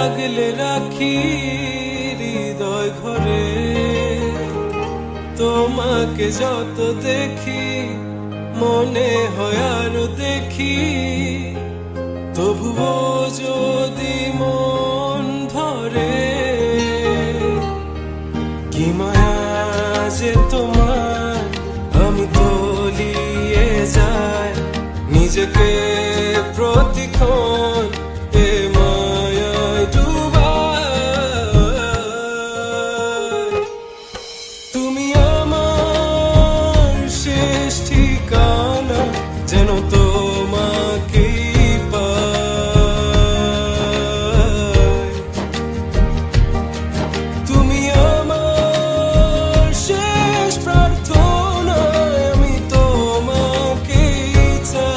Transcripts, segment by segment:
আগলে রাখি হৃদয় ঘরে। তোমাকে যত দেখি মনে হয় আরো দেখি, তবুও যদি মন ধরে। কি মায়া যে তোমার, আমি তলিয়ে যাই নিজেকে প্রতিক্ষণ এ মায়ায় ডুবাই। তুমি আমার শেষ ঠিকানা, যেন তোমাকেই পাই। তুমি আমার শেষ প্রার্থনা, আমি তোমাকেই চাই।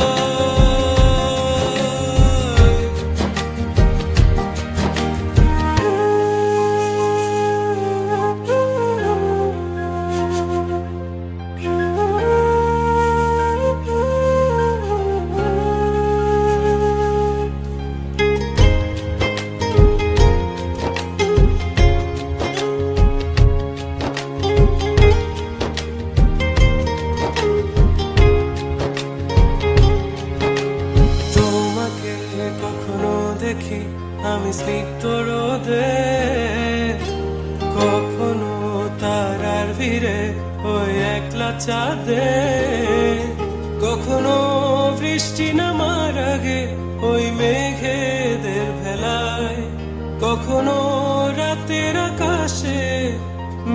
তোমাকে কখনো দেখি আমি স্নিগ্ধ রোদে, কখনো তারার ভিড়ে ওই একলা চাঁদে, কখনো বৃষ্টি নামার আগে ওই মেঘেদের ভেলায়, কখনো রাতের আকাশে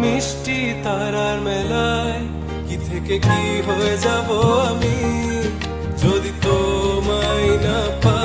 মিষ্টি তারার মেলায়। কি থেকে কি হয়ে যাব আমি যদি তোমায় না পাই।